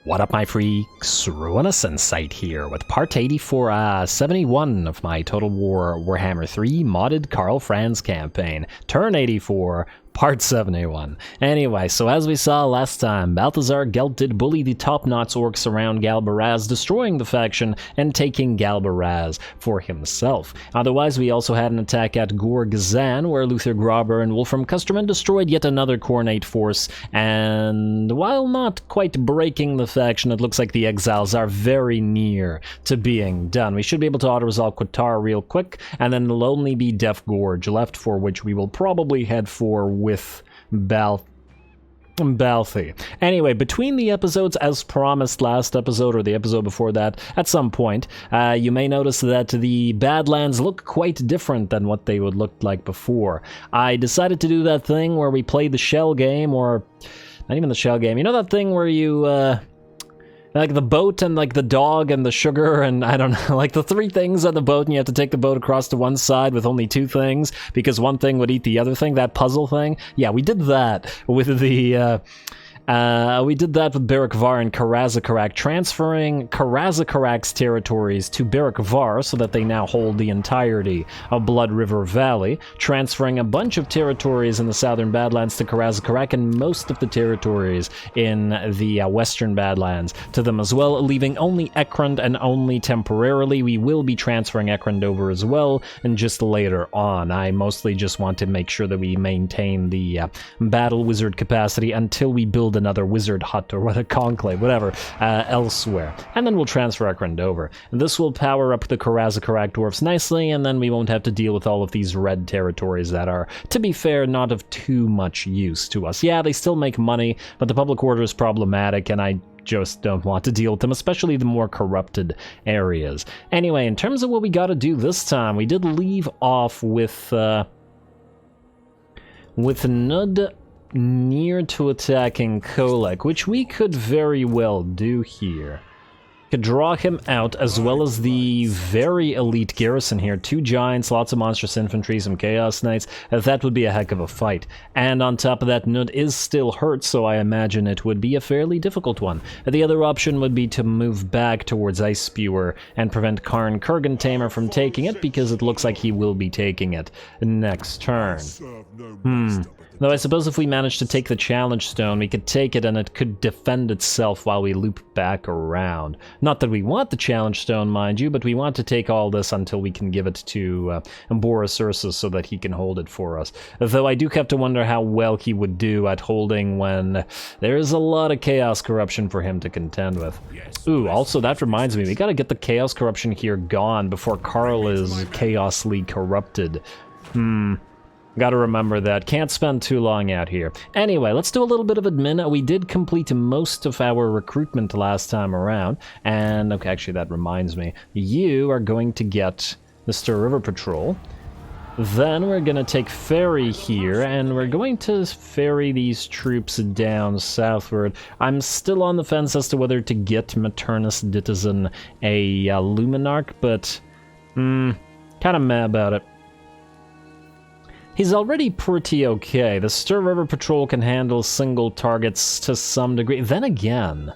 What up, my freaks? RuinousInsight here with part 7471 of my Total Warhammer 3 modded Karl Franz campaign, turn 84, part 71. Anyway, so as we saw last time, Balthazar Gelt did bully the top-knots orcs around Galbaraz, destroying the faction and taking Galbaraz for himself. Otherwise, we also had an attack at Gorgazan, where Luther Grauber and Wolfram Kusterman destroyed yet another Khornate force, and while not quite breaking the faction, it looks like the exiles are very near to being done. We should be able to auto-resolve Qatar real quick, and then it'll only be Death Gorge left, for which we will probably head for with Balthi. Anyway, between the episodes, as promised last episode or the episode before that, at some point, you may notice that the Badlands look quite different than what they would look like before. I decided to do that thing where we play the shell game, or not even the shell game. You know that thing where you, like the boat and like the dog and the sugar and I don't know, like the three things on the boat and you have to take the boat across to one side with only two things because one thing would eat the other thing, that puzzle thing? Yeah, we did that with the, Barak Var and Karazakarak, transferring Karazakarak's territories to Barak Var so that they now hold the entirety of Blood River Valley, transferring a bunch of territories in the southern Badlands to Karazakarak and most of the territories in the western Badlands to them as well, leaving only Ekrund, and only temporarily. We will be transferring Ekrund over as well, and just later on. I mostly just want to make sure that we maintain the battle wizard capacity until we build another wizard hut or what, a conclave, whatever, elsewhere. And then we'll transfer Ekrund over. This will power up the Karazakarak dwarfs nicely, and then we won't have to deal with all of these red territories that are, to be fair, not of too much use to us. Yeah, they still make money, but the public order is problematic, and I just don't want to deal with them, especially the more corrupted areas. Anyway, in terms of what we gotta do this time, we did leave off with Nud near to attacking Kolek, which we could very well do here. Could draw him out, as well as the very elite garrison here. 2 giants, lots of monstrous infantry, some chaos knights. That would be a heck of a fight. And on top of that, Nud is still hurt, so I imagine it would be a fairly difficult one. The other option would be to move back towards Ice Spewer and prevent Karn Kurgan Tamer from taking it, because it looks like he will be taking it next turn. Though I suppose if we manage to take the challenge stone, we could take it and it could defend itself while we loop back around. Not that we want the challenge stone, mind you, but we want to take all this until we can give it to Boris Ursus so that he can hold it for us. Though I do have to wonder how well he would do at holding when there is a lot of chaos corruption for him to contend with. Ooh, also that reminds me, we gotta get the chaos corruption here gone before Karl is chaosly corrupted. Gotta remember that. Can't spend too long out here. Anyway, let's do a little bit of admin. We did complete most of our recruitment last time around. And, okay, actually that reminds me. You are going to get the Stir River Patrol. Then we're gonna take ferry here, and we're going to ferry these troops down southward. I'm still on the fence as to whether to get Maternus Ditizen a Luminarch, but, kinda mad about it. He's already pretty okay. The Stir River Patrol can handle single targets to some degree. Then again...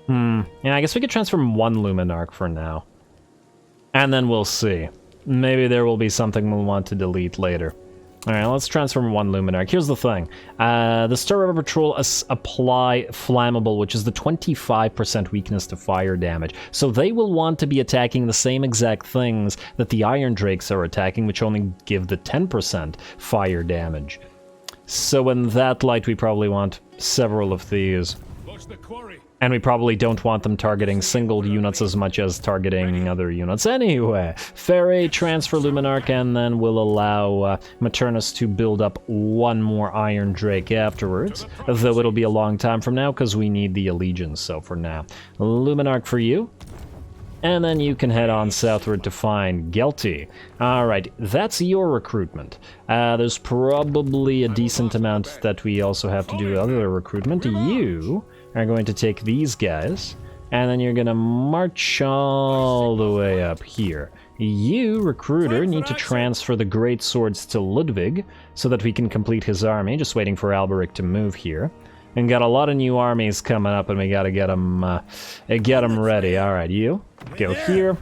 yeah, I guess we could transform 1 Luminarch for now. And then we'll see. Maybe there will be something we'll want to delete later. Alright, let's transform 1 Luminarch. Here's the thing. The Stir River Patrol apply Flammable, which is the 25% weakness to fire damage. So they will want to be attacking the same exact things that the Iron Drakes are attacking, which only give the 10% fire damage. So in that light, we probably want several of these. And we probably don't want them targeting single units as much as targeting other units. Anyway, ferry, transfer Luminarch, and then we'll allow Maternus to build up 1 more Iron Drake afterwards. Though it'll be a long time from now, because we need the Allegiance, so for now. Luminarch for you. And then you can head on southward to find Gelti. Alright, that's your recruitment. There's probably a decent amount that we also have to do other recruitment. You are going to take these guys, and then you're gonna march all the way up here. You, recruiter, need to transfer the great swords to Ludwig so that we can complete his army. Just waiting for Alberic to move here. And got a lot of new armies coming up, and we gotta get them ready. Alright, you go here.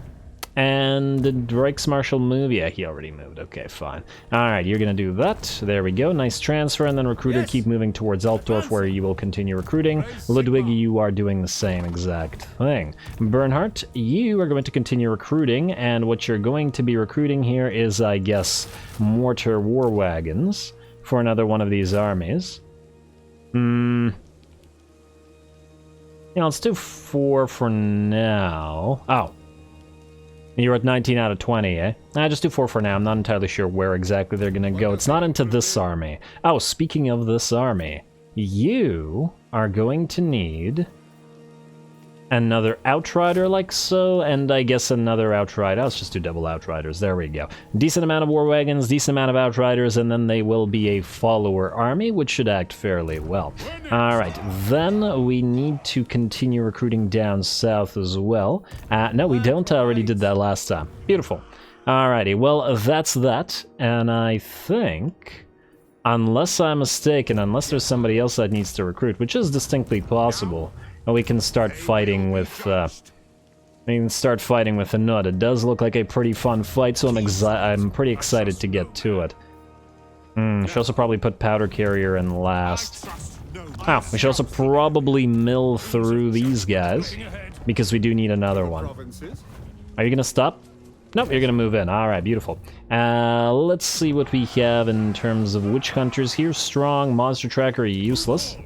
And the Reichsmarschall move? Yeah, he already moved. Okay, fine. Alright, you're gonna do that. There we go. Nice transfer. And then Recruiter, keep moving towards Altdorf, where you will continue recruiting. Ludwig, you are doing the same exact thing. Bernhardt, you are going to continue recruiting. And what you're going to be recruiting here is, I guess, mortar war wagons for another one of these armies. You know, let's do 4 for now. Oh. You're at 19 out of 20, eh? Just do 4 for now. I'm not entirely sure where exactly they're gonna go. It's not into this army. Oh, speaking of this army, you are going to need another Outrider like so, and I guess another Outrider. Let's just do double Outriders. There we go. Decent amount of war wagons, decent amount of Outriders, and then they will be a follower army, which should act fairly well. Alright, then we need to continue recruiting down south as well. No, we don't. I already did that last time. Beautiful. Alrighty, well, that's that, and I think, unless I'm mistaken, unless there's somebody else that needs to recruit, which is distinctly possible, we can start fighting with the KNUDS. It does look like a pretty fun fight, so I'm pretty excited to get to it. Should also probably put Powder Carrier in last. Oh, we should also probably mill through these guys, because we do need another one. Are you gonna stop? Nope, you're gonna move in. Alright, beautiful. Let's see what we have in terms of witch hunters here. Strong, monster tracker, useless.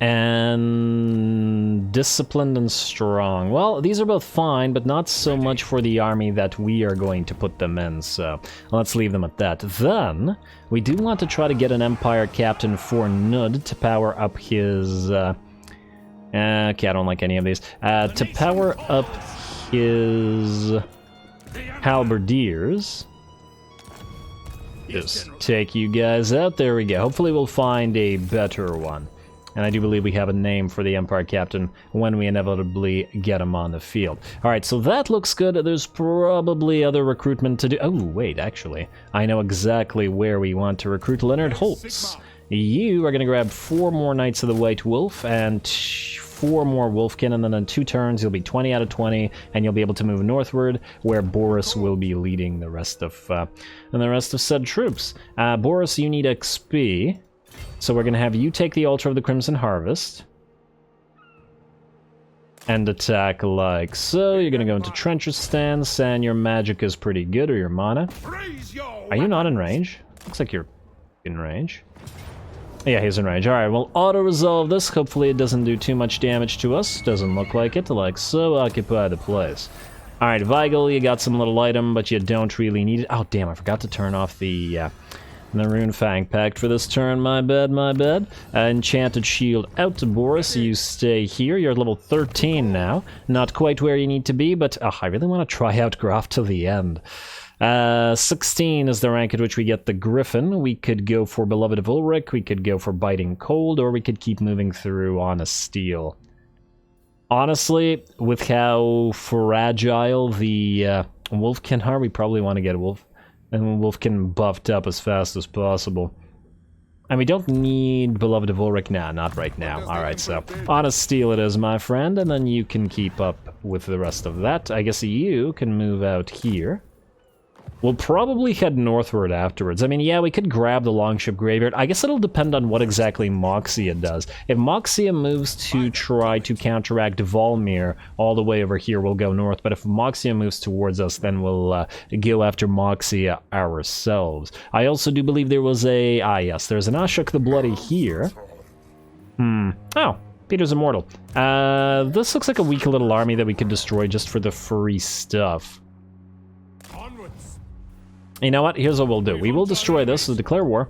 And disciplined and strong. Well, these are both fine, but not so much for the army that we are going to put them in, so let's leave them at that. Then, we do want to try to get an Empire Captain for KNUDS to power up his... okay, I don't like any of these. To power up his Halberdiers. Just take you guys out. There we go. Hopefully we'll find a better one. And I do believe we have a name for the Empire Captain when we inevitably get him on the field. Alright, so that looks good. There's probably other recruitment to do. Oh, wait, actually. I know exactly where we want to recruit Leonard Holtz. You are going to grab 4 more Knights of the White Wolf and 4 more Wolfkin, and then in 2 turns you'll be 20 out of 20, and you'll be able to move northward, where Boris will be leading the rest of said troops. Boris, you need XP. So we're going to have you take the Altar of the Crimson Harvest. And attack like so. You're going to go into Trencher stance, and your magic is pretty good, or your mana. Are you not in range? Looks like you're in range. Yeah, he's in range. Alright, we'll auto-resolve this. Hopefully it doesn't do too much damage to us. Doesn't look like it. Like so, occupy the place. Alright, Weigel, you got some little item, but you don't really need it. Oh, damn, I forgot to turn off the Rune Fang Pact for this turn. My bad, my bad. Enchanted Shield out to Boris. You stay here. You're at level 13 now. Not quite where you need to be, but I really want to try out Graf to the end. 16 is the rank at which we get the Griffin. We could go for Beloved of Ulrich, we could go for Biting Cold, or we could keep moving through Honest Steel. Honestly, with how fragile the Wolfkin are, we probably want to get Wolfkin buffed up as fast as possible. And we don't need Beloved of Ulrich. Nah, not right now. Alright, so Honest Steel it is, my friend, and then you can keep up with the rest of that. I guess you can move out here. We'll probably head northward afterwards. I mean, yeah, we could grab the Longship Graveyard. I guess it'll depend on what exactly Moxia does. If Moxia moves to try to counteract Volmir all the way over here, we'll go north. But if Moxia moves towards us, then we'll go after Moxia ourselves. I also do believe there was a... yes, there's an Ashok the Bloody here. Oh, Peter's Immortal. This looks like a weak little army that we could destroy just for the free stuff. You know what? Here's what we'll do. We will destroy this, so declare war.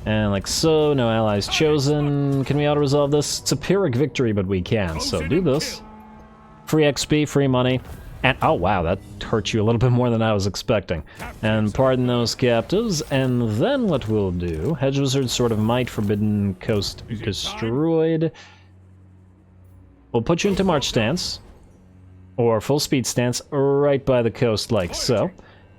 And like so, no allies chosen. Can we auto-resolve this? It's a Pyrrhic victory, but we can. So do this. Free XP, free money. And oh wow, that hurt you a little bit more than I was expecting. And pardon those captives. And then what we'll do, Hedge Wizard, Sword of Might, Forbidden Coast destroyed. We'll put you into March stance. Or full speed stance right by the coast like so.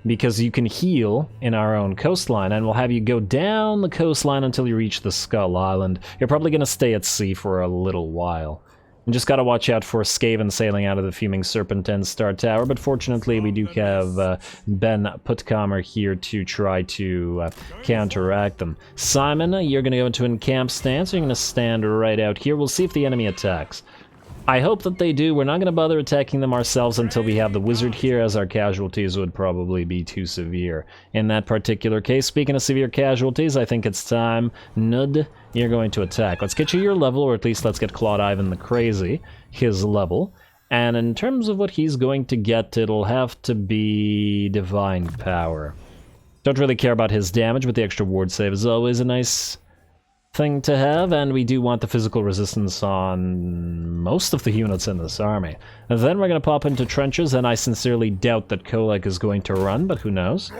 because you can heal in our own coastline, and we'll have you go down the coastline until you reach the Skull Island. You're probably going to stay at sea for a little while. And just gotta watch out for Skaven sailing out of the Fuming Serpent and Star Tower, but fortunately we do have Ben Putkamer here to try to counteract them. Simon, you're gonna go into an encamp stance, you're gonna stand right out here. We'll see if the enemy attacks. I hope that they do. We're not going to bother attacking them ourselves until we have the wizard here, as our casualties would probably be too severe. In that particular case, speaking of severe casualties, I think it's time. Nud, you're going to attack. Let's get you your level, or at least let's get Claude Ivan the Crazy his level. And in terms of what he's going to get, it'll have to be Divine Power. Don't really care about his damage, but the extra ward save is always a nice thing to have, and we do want the physical resistance on most of the units in this army. And then we're going to pop into trenches, and I sincerely doubt that Kolek is going to run, but who knows?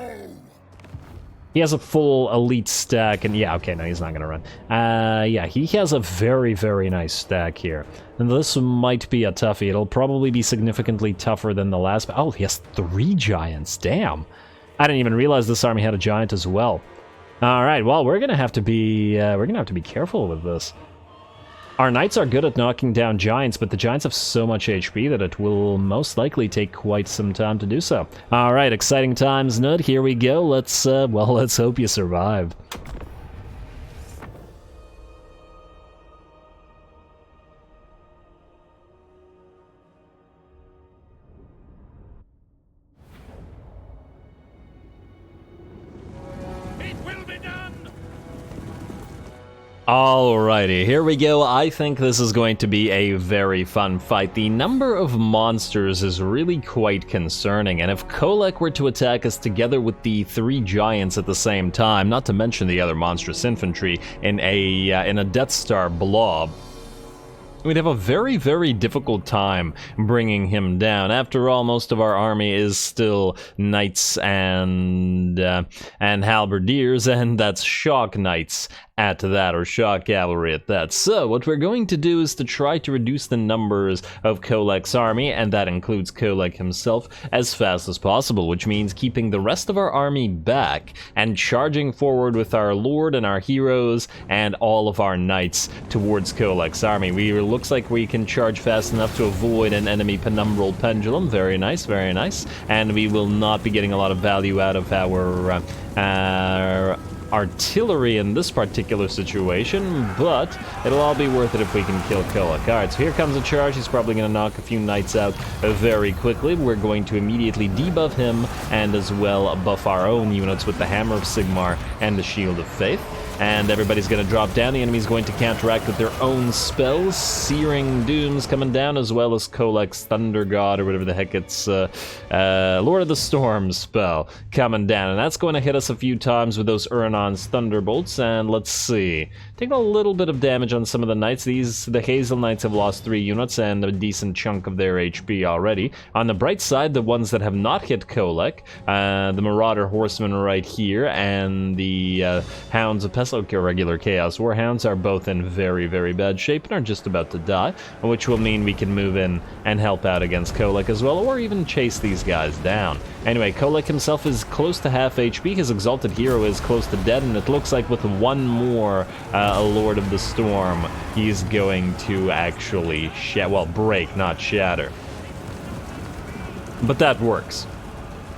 He has a full elite stack, and yeah, okay, no, he's not going to run. Yeah, he has a very, very nice stack here. And this might be a toughie. It'll probably be significantly tougher than the last. Oh, he has 3 giants, damn. I didn't even realize this army had a giant as well. All right, well, we're gonna have to be careful with this. Our knights are good at knocking down giants, but the giants have so much HP that it will most likely take quite some time to do so. All right, exciting times, Nud. Here we go. Let's hope you survive. Alrighty, here we go. I think this is going to be a very fun fight. The number of monsters is really quite concerning, and if Kolek were to attack us together with the 3 giants at the same time, not to mention the other monstrous infantry in a Death Star blob, we'd have a very, very difficult time bringing him down. After all, most of our army is still knights and halberdiers, and that's shock knights at that, or shock cavalry at that. So what we're going to do is to try to reduce the numbers of Kolek's army, and that includes Kolek himself, as fast as possible, which means keeping the rest of our army back and charging forward with our lord and our heroes and all of our knights towards Kolek's army. It looks like we can charge fast enough to avoid an enemy penumbral pendulum. Very nice, very nice. And we will not be getting a lot of value out of our artillery in this particular situation, but it'll all be worth it if we can kill Kolek. Alright, so here comes a charge. He's probably going to knock a few knights out very quickly. We're going to immediately debuff him and as well buff our own units with the Hammer of Sigmar and the Shield of Faith. And everybody's going to drop down. The enemy's going to counteract with their own spells. Searing Dooms coming down, as well as Kolek's Thunder God, or whatever the heck it's, Lord of the Storm spell coming down. And that's going to hit us a few times with those Urnon's Thunderbolts. And let's see. Taking a little bit of damage on some of the knights. The Hazel Knights have lost 3 units and a decent chunk of their HP already. On the bright side, the ones that have not hit Kolek, the Marauder Horsemen right here, and the Hounds of Pestilence, regular Chaos Warhounds, are both in very, very bad shape and are just about to die, which will mean we can move in and help out against Kolek as well, or even chase these guys down. Anyway, Kolek himself is close to half HP. His Exalted Hero is close to dead, and it looks like with one more Lord of the Storm, he's going to actually break, not shatter. But that works.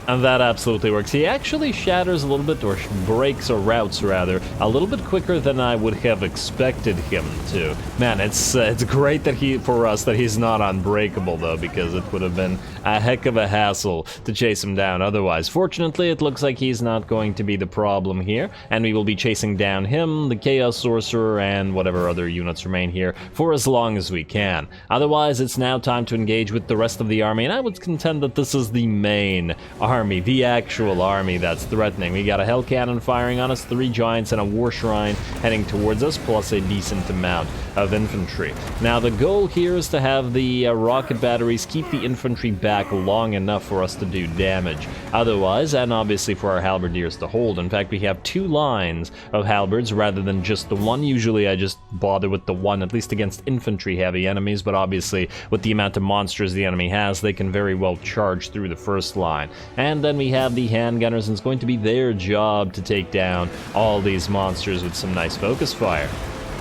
And that absolutely works. He actually shatters a little bit, or breaks, or routes rather, a little bit quicker than I would have expected him to. Man, it's great that for us that he's not unbreakable though, because it would have been a heck of a hassle to chase him down otherwise. Fortunately, it looks like he's not going to be the problem here, and we will be chasing down him, the Chaos Sorcerer, and whatever other units remain here for as long as we can. Otherwise, it's now time to engage with the rest of the army, and I would contend that this is the main army, the actual army that's threatening. We got a Hell Cannon firing on us, 3 giants and a War Shrine heading towards us, plus a decent amount of infantry. Now the goal here is to have the rocket batteries keep the infantry back long enough for us to do damage. Otherwise, and obviously for our halberdiers to hold. In fact, we have 2 lines of halberds rather than just the one. Usually I just bother with the one, at least against infantry-heavy enemies, but obviously with the amount of monsters the enemy has, they can very well charge through the first line. And then we have the handgunners, and it's going to be their job to take down all these monsters with some nice focus fire.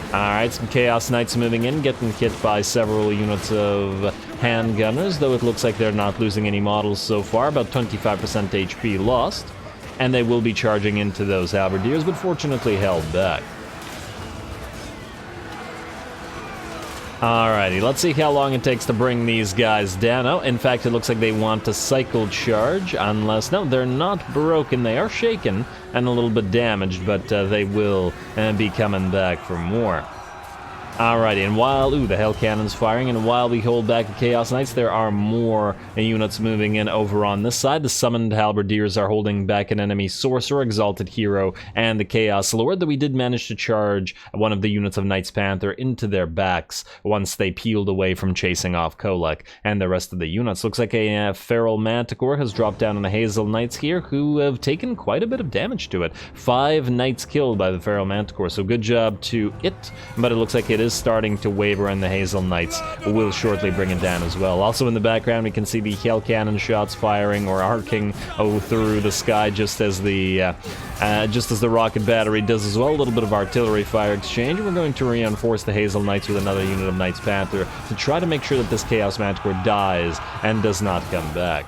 Alright, some Chaos Knights moving in, getting hit by several units of handgunners, though it looks like they're not losing any models so far, about 25% HP lost. And they will be charging into those halberdiers, but fortunately held back. Alrighty, let's see how long it takes to bring these guys down. Oh, in fact, it looks like they want to cycle charge, unless... No, they're not broken. They are shaken and a little bit damaged, but they will be coming back for more. Alrighty, and while... Ooh, the Hell Cannon's firing, and while we hold back the Chaos Knights, there are more units moving in over on this side. The Summoned Halberdiers are holding back an enemy Sorcerer, Exalted Hero, and the Chaos Lord, though we did manage to charge one of the units of Knights Panther into their backs once they peeled away from chasing off Kolek and the rest of the units. Looks like a Feral Manticore has dropped down on the Hazel Knights here, who have taken quite a bit of damage to it. 5 Knights killed by the Feral Manticore, so good job to it, but it looks like it is starting to waver, and the Hazel Knights will shortly bring it down as well. Also in the background, we can see the Hell Cannon shots firing or arcing through the sky, just as the rocket battery does as well. A little bit of artillery fire exchange. We're going to reinforce the Hazel Knights with another unit of Knights Panther to try to make sure that this Chaos Manticore dies and does not come back.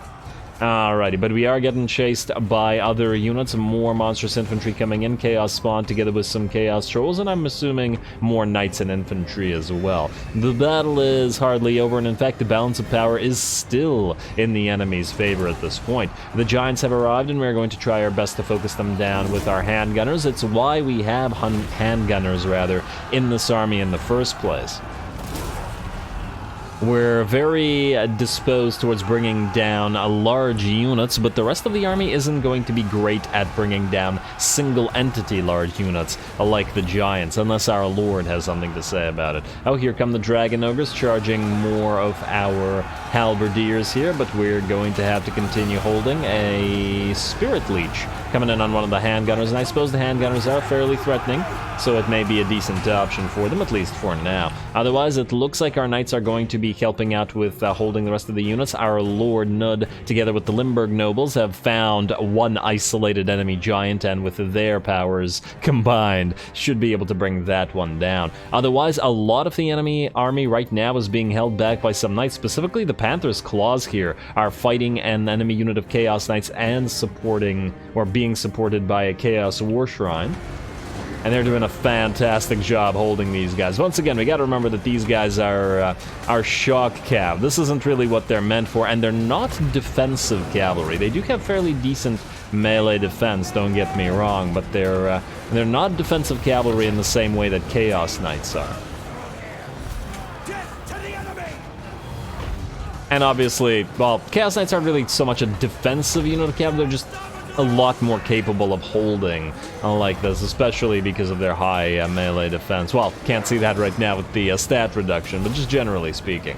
Alrighty, but we are getting chased by other units, more monstrous infantry coming in, Chaos Spawn together with some Chaos Trolls, and I'm assuming more Knights and infantry as well. The battle is hardly over, and in fact the balance of power is still in the enemy's favor at this point. The Giants have arrived, and we're going to try our best to focus them down with our handgunners. It's why we have handgunners, rather, in this army in the first place. We're very disposed towards bringing down large units, but the rest of the army isn't going to be great at bringing down single-entity large units like the Giants, unless our Lord has something to say about it. Oh, here come the Dragon Ogres charging more of our Halberdiers here, but we're going to have to continue holding a Spirit Leech coming in on one of the handgunners, and I suppose the handgunners are fairly threatening, so it may be a decent option for them, at least for now. Otherwise, it looks like our Knights are going to be helping out with holding the rest of the units. Our Lord Nud, together with the Limburg Nobles, have found one isolated enemy giant, and with their powers combined, should be able to bring that one down. Otherwise, a lot of the enemy army right now is being held back by some Knights, specifically the Panther's Claws here are fighting an enemy unit of Chaos Knights and supporting, or being supported by a Chaos War Shrine. And they're doing a fantastic job holding these guys. Once again, we gotta remember that these guys are shock cav. This isn't really what they're meant for, and they're not defensive cavalry. They do have fairly decent melee defense, don't get me wrong, but they're not defensive cavalry in the same way that Chaos Knights are. And obviously, well, Chaos Knights aren't really so much a defensive unit of cavalry, they're just a lot more capable of holding like this, especially because of their high melee defense. Well, can't see that right now with the stat reduction, but just generally speaking.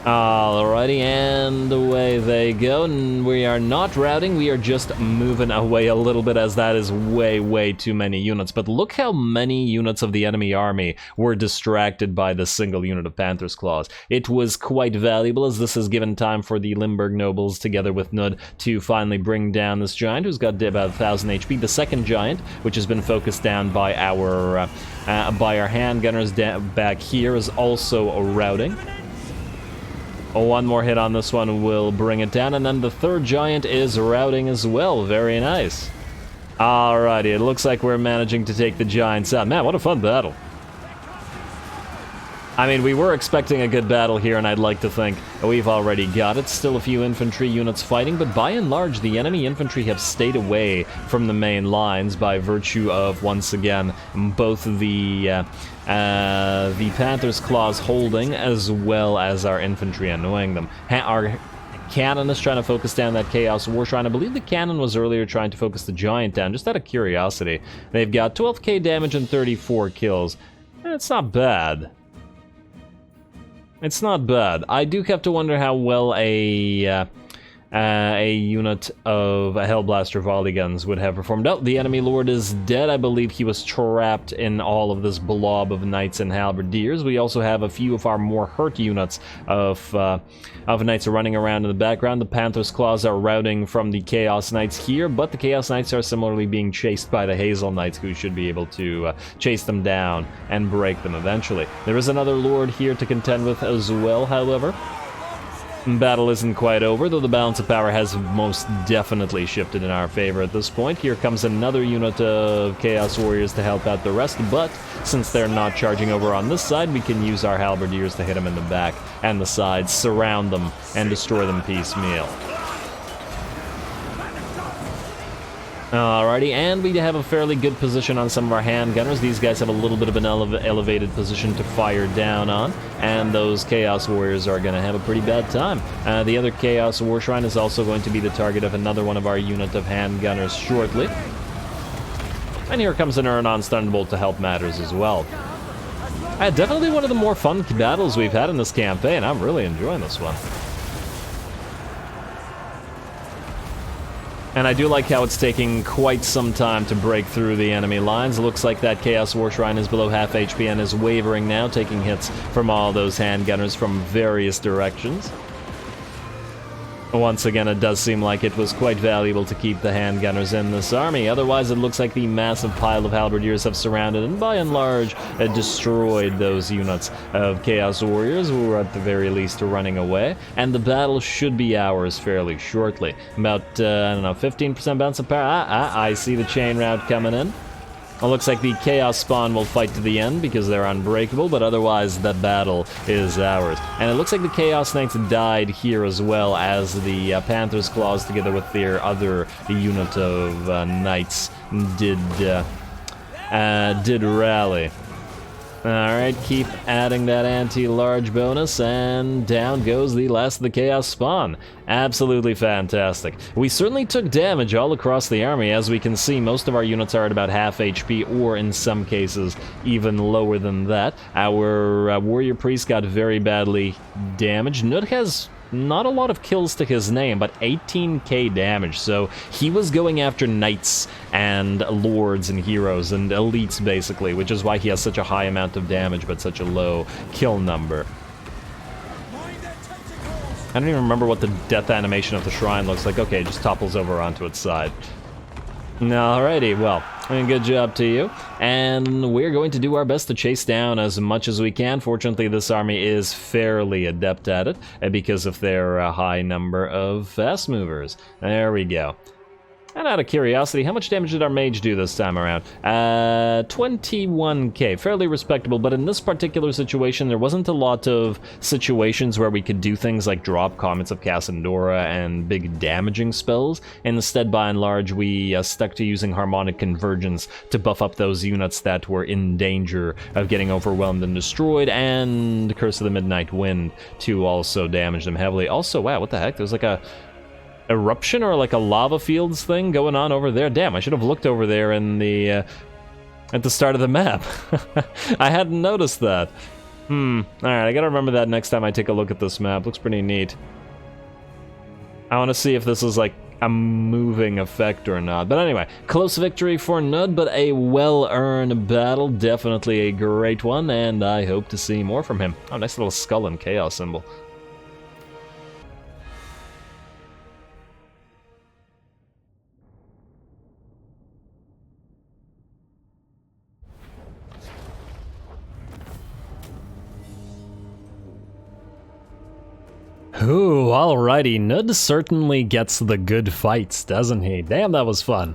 Alrighty, and away they go, and we are not routing, we are just moving away a little bit, as that is way too many units. But look how many units of the enemy army were distracted by this single unit of Panther's Claws. It was quite valuable, as this has given time for the Limburg Nobles, together with Nud, to finally bring down this giant, who's got about 1,000 HP. The second giant, which has been focused down by our handgunners back here, is also routing. One more hit on this one will bring it down, and then the third giant is routing as well. Very nice. Alrighty, it looks like we're managing to take the giants out. Man, what a fun battle. I mean, we were expecting a good battle here, and I'd like to think we've already got it. Still a few infantry units fighting, but by and large, the enemy infantry have stayed away from the main lines by virtue of, once again, both the Panther's Claws holding, as well as our infantry annoying them. Our cannon is trying to focus down that Chaos War Shrine. I believe the cannon was earlier trying to focus the giant down, just out of curiosity. They've got 12k damage and 34 kills. It's not bad. It's not bad. I do have to wonder how well a a unit of Hellblaster volley guns would have performed. Oh, the enemy lord is dead. I believe he was trapped in all of this blob of knights and halberdiers. We also have a few of our more hurt units of knights running around in the background. The Panther's Claws are routing from the Chaos Knights here, but the Chaos Knights are similarly being chased by the Hazel Knights, who should be able to chase them down and break them eventually. There is another lord here to contend with as well, however. Battle isn't quite over, though the balance of power has most definitely shifted in our favor at this point. Here comes another unit of Chaos Warriors to help out the rest, but since they're not charging over on this side, we can use our Halberdiers to hit them in the back and the sides, surround them, and destroy them piecemeal. Alrighty, and we have a fairly good position on some of our handgunners. These guys have a little bit of an elevated position to fire down on, and those Chaos Warriors are going to have a pretty bad time. The other Chaos War Shrine is also going to be the target of another one of our unit of handgunners shortly. And here comes an Uranon Thunderbolt to help matters as well. Definitely one of the more fun battles we've had in this campaign. I'm really enjoying this one. And I do like how it's taking quite some time to break through the enemy lines. It looks like that Chaos War Shrine is below half HP and is wavering now, taking hits from all those handgunners from various directions. Once again, it does seem like it was quite valuable to keep the handgunners in this army. Otherwise, it looks like the massive pile of halberdiers have surrounded and, by and large, destroyed those units of Chaos Warriors, who are at the very least running away. And the battle should be ours fairly shortly. About, I don't know, 15% bounce of power. I see the chain route coming in. It looks like the Chaos Spawn will fight to the end because they're unbreakable, but otherwise the battle is ours. And it looks like the Chaos Knights died here as well as the Panther's Claws, together with their other unit of Knights, did rally. Alright, keep adding that anti-large bonus, and down goes the last of the Chaos Spawn. Absolutely fantastic. We certainly took damage all across the army. As we can see, most of our units are at about half HP, or in some cases, even lower than that. Our Warrior Priest got very badly damaged. Nud has not a lot of kills to his name, but 18k damage, so he was going after knights and lords and heroes and elites, basically, which is why he has such a high amount of damage but such a low kill number. I don't even remember what the death animation of the shrine looks like. Okay, it just topples over onto its side. Alrighty, well, good job to you. And we're going to do our best to chase down as much as we can. Fortunately, this army is fairly adept at it because of their high number of fast movers. There we go. And out of curiosity, how much damage did our mage do this time around? 21k, fairly respectable, but in this particular situation, there wasn't a lot of situations where we could do things like drop Comets of Cassandora and big damaging spells. Instead, by and large, we stuck to using Harmonic Convergence to buff up those units that were in danger of getting overwhelmed and destroyed, and Curse of the Midnight Wind to also damage them heavily. Also, wow, what the heck? There's like a eruption or like a lava fields thing going on over there. Damn, I should have looked over there in the at the start of the map. I hadn't noticed that. Alright, I gotta remember that next time I take a look at this map. Looks pretty neat. I want to see if this is like a moving effect or not. But anyway, close victory for Nud, but a well-earned battle. Definitely a great one, and I hope to see more from him. Oh, nice little skull and chaos symbol. Ooh, alrighty, Nud certainly gets the good fights, doesn't he? Damn, that was fun.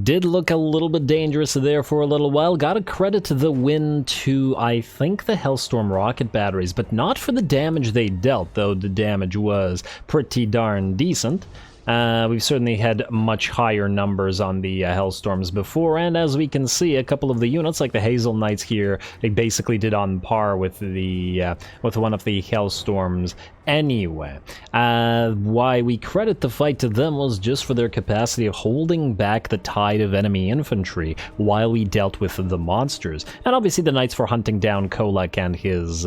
Did look a little bit dangerous there for a little while. Gotta credit the win to, I think, the Hellstorm rocket batteries, but not for the damage they dealt, though the damage was pretty darn decent. We've certainly had much higher numbers on the Hellstorms before, and as we can see, a couple of the units, like the Hazel Knights here, they basically did on par with the with one of the Hellstorms Anyway, why we credit the fight to them was just for their capacity of holding back the tide of enemy infantry while we dealt with the monsters. And obviously the knights for hunting down Kolek and his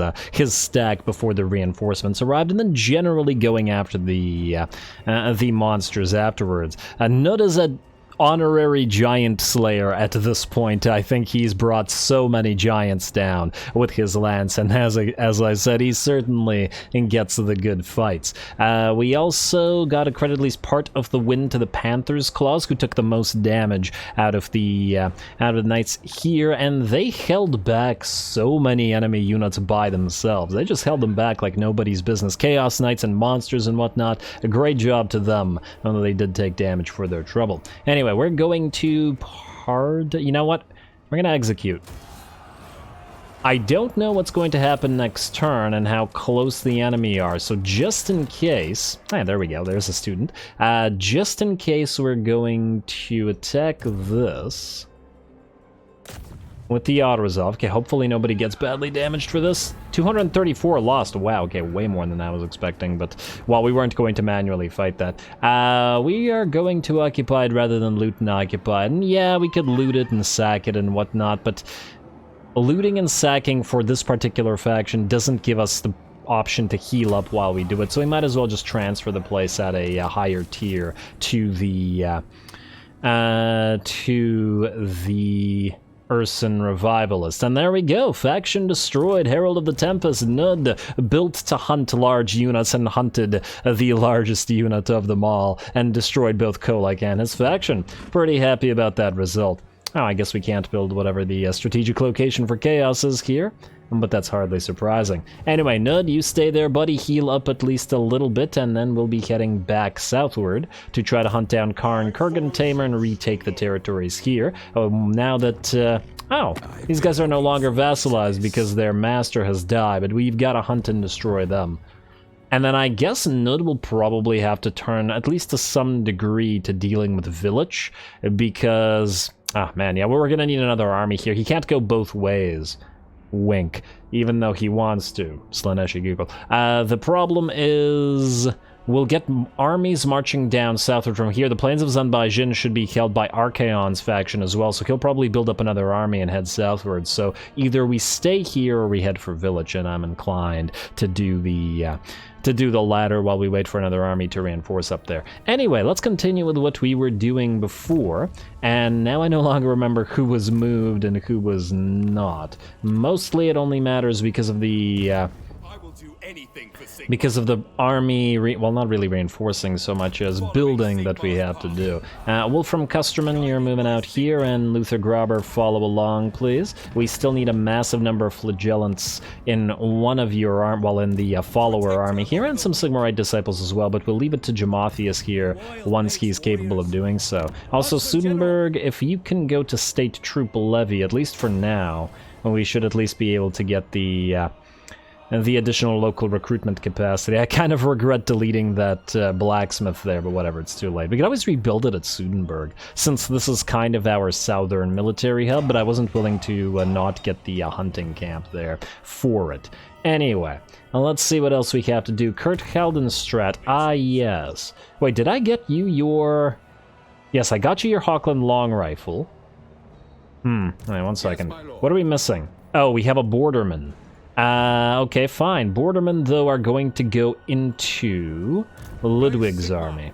stack before the reinforcements arrived, and then generally going after the monsters afterwards. KNUDS is a honorary giant slayer at this point. I think he's brought so many giants down with his lance, and as I said, he certainly gets the good fights. We also got to credit at least part of the win to the Panther's Claws, who took the most damage out of the knights here, and they held back so many enemy units by themselves. They just held them back like nobody's business. Chaos Knights and monsters and whatnot, a great job to them, although they did take damage for their trouble. Anyway, we're going to you know what? We're going to execute. I don't know what's going to happen next turn and how close the enemy are, so just in case... there we go, there's a student. Just in case, we're going to attack this with the auto-resolve. Okay, hopefully nobody gets badly damaged for this. 234 lost. Wow, okay, way more than I was expecting, but, well, we weren't going to manually fight that. We are going to occupy it rather than loot and occupy it. And yeah, we could loot it and sack it and whatnot, but looting and sacking for this particular faction doesn't give us the option to heal up while we do it, so we might as well just transfer the place at a higher tier to the Urson Revivalist. And there we go, faction destroyed. Herald of the Tempest, KNUD, built to hunt large units, and hunted the largest unit of them all, and destroyed both Kolek and his faction. Pretty happy about that result. Oh, I guess we can't build whatever the strategic location for Chaos is here, but that's hardly surprising. Anyway, KNUD, you stay there, buddy, heal up at least a little bit, and then we'll be heading back southward to try to hunt down Karn, Kurgan, Tamer, and retake the territories here. Now that, these guys are no longer vassalized because their master has died, but we've got to hunt and destroy them. And then I guess KNUD will probably have to turn, at least to some degree, to dealing with Village, because... oh man, yeah, we're gonna need another army here. He can't go both ways. Wink. Even though he wants to. Slaneshi Google. The problem is... we'll get armies marching down southward from here. The plains of Zanbaijin should be held by Archaon's faction as well, so he'll probably build up another army and head southward. So either we stay here or we head for Village, and I'm inclined to do the latter while we wait for another army to reinforce up there. Anyway, let's continue with what we were doing before, and now I no longer remember who was moved and who was not. Mostly it only matters because of the army, well, not really reinforcing so much as building that we have to do. Wolfram Custerman, you're moving out here, and Luther Grauber, follow along, please. We still need a massive number of flagellants in one of your in the follower army here, and some Sigmarite disciples as well, but we'll leave it to Jamathius here once he's capable of doing so. Also, Sudenberg, if you can go to State Troop Levy, at least for now, we should at least be able to get the additional local recruitment capacity. I kind of regret deleting that blacksmith there, but whatever, it's too late. We could always rebuild it at Sudenberg, since this is kind of our southern military hub, but I wasn't willing to not get the hunting camp there for it. Anyway, let's see what else we have to do. Kurt Heldenstrat, yes. Wait, did I get you your... yes, I got you your Hawkland long rifle. Wait, 1 second. What are we missing? Oh, we have a borderman. Okay, fine. Bordermen, though, are going to go into Ludwig's army.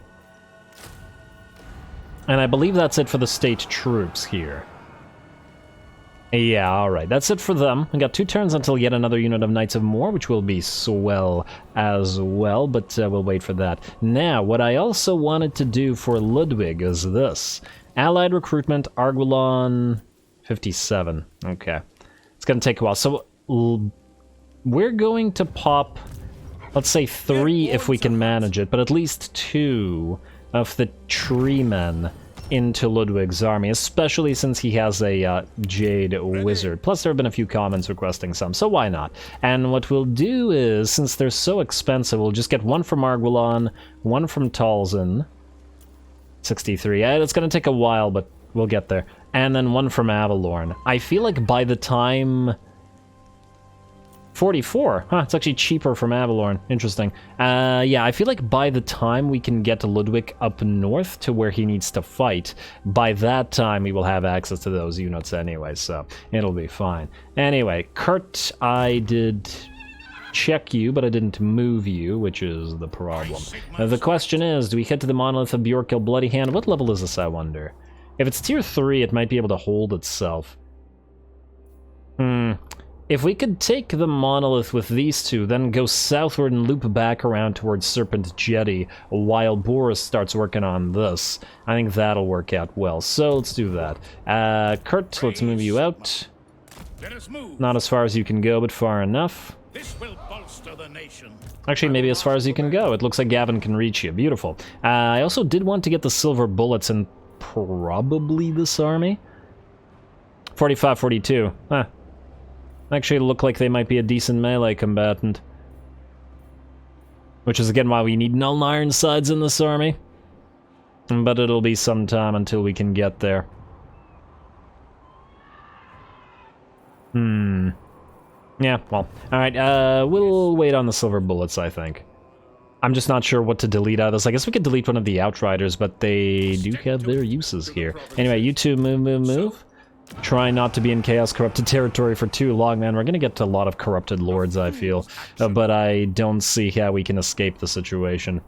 And I believe that's it for the state troops here. Yeah, alright, that's it for them. We got 2 turns until yet another unit of Knights of More, which will be swell as well, but we'll wait for that. Now, what I also wanted to do for Ludwig is this. Allied recruitment, Arguelon 57. Okay. It's gonna take a while. So... we're going to pop, let's say 3 if we can manage it, but at least 2 of the tree men into Ludwig's army, especially since he has a Jade Wizard. Plus there have been a few comments requesting some, so why not? And what we'll do is, since they're so expensive, we'll just get 1 from Arguelon, 1 from Talzin, 63. It's going to take a while, but we'll get there. And then 1 from Avalorn. I feel like by the time... 44. Huh, it's actually cheaper from Avalorn. Interesting. Yeah, I feel like by the time we can get Ludwig up north to where he needs to fight, by that time we will have access to those units anyway, so it'll be fine. Anyway, Kurt, I did check you, but I didn't move you, which is the problem. The question is, do we head to the Monolith of Bjorkil Bloody Hand? What level is this, I wonder? If it's tier 3, it might be able to hold itself. If we could take the Monolith with these two, then go southward and loop back around towards Serpent Jetty while Boris starts working on this, I think that'll work out well. So let's do that. Kurt, let's move you out. Not as far as you can go, but far enough. This will bolster the nation. Actually, maybe as far as you can go. It looks like Gavin can reach you. Beautiful. I also did want to get the silver bullets in probably this army. 45, 42. Huh. Actually look like they might be a decent melee combatant. Which is again why we need Null Ironsides in this army. But it'll be some time until we can get there. Yeah, well, alright, we'll wait on the silver bullets, I think. I'm just not sure what to delete out of this. I guess we could delete one of the Outriders, but they do have their uses here. Anyway, you two move. Try not to be in Chaos Corrupted territory for too long, man. We're gonna get to a lot of Corrupted Lords, I feel. But I don't see how we can escape the situation.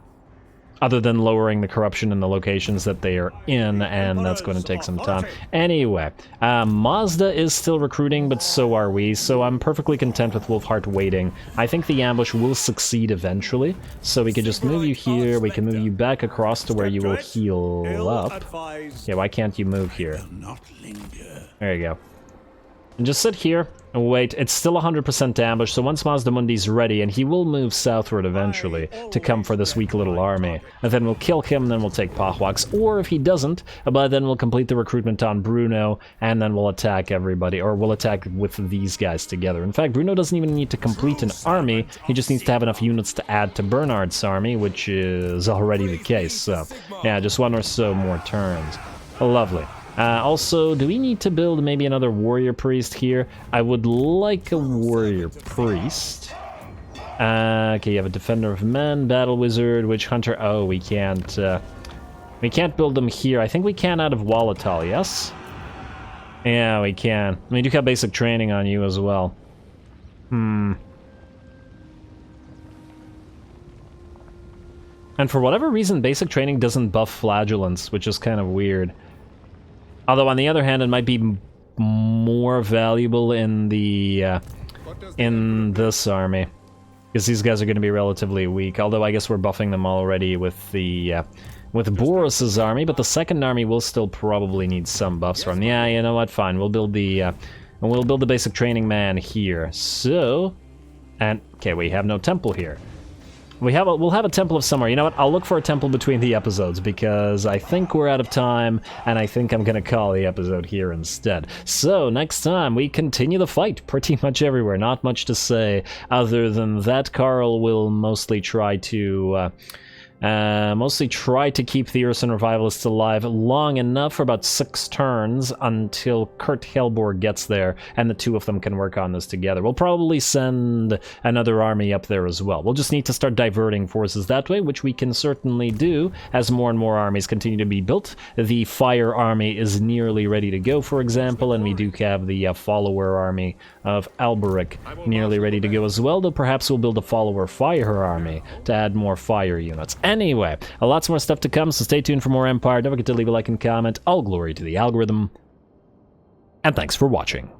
Other than lowering the corruption in the locations that they are in, and that's going to take some time. Anyway, Mazda is still recruiting, but so are we, so I'm perfectly content with Wolfheart waiting. I think the ambush will succeed eventually, so we can just move you here, we can move you back across to where you will heal up. Yeah, why can't you move here? There you go. And just sit here and wait. It's still 100% ambush, so once Mazda Mundi's ready, and he will move southward eventually to come for this weak little army, and then we'll kill him, and then we'll take Pahwax. Or if he doesn't, by then we'll complete the recruitment on Bruno, and then we'll attack everybody, or we'll attack with these guys together. In fact, Bruno doesn't even need to complete an army, he just needs to have enough units to add to Bernard's army, which is already the case, so yeah, just one or so more turns. Lovely. Also, do we need to build maybe another warrior priest here? I would like a warrior priest. Okay, you have a defender of men, battle wizard, witch hunter. Oh, we can't build them here. I think we can out of Walatal, yes? Yeah, we can. We do have basic training on you as well. And for whatever reason, basic training doesn't buff flagellance, which is kind of weird. Although, on the other hand, it might be more valuable in the in this army, because these guys are going to be relatively weak. Although I guess we're buffing them already with the with Boris's army, but the second army will still probably need some buffs from. Yeah, you know what? Fine, we'll build the basic training man here. So, and okay, we have no temple here. We'll have a temple of somewhere. You know what? I'll look for a temple between the episodes because I think we're out of time, and I think I'm gonna call the episode here instead. So next time we continue the fight pretty much everywhere. Not much to say other than that Karl will mostly try to keep the Urson Revivalists alive long enough for about 6 turns until Kurt Helborg gets there, and the two of them can work on this together. We'll probably send another army up there as well. We'll just need to start diverting forces that way, which we can certainly do as more and more armies continue to be built. The Fire Army is nearly ready to go, for example, and we do have the Follower Army of Alberic nearly ready to go as well, though perhaps we'll build a Follower Fire Army to add more fire units. Anyway, lots more stuff to come, so stay tuned for more Empire. Don't forget to leave a like and comment. All glory to the algorithm. And thanks for watching.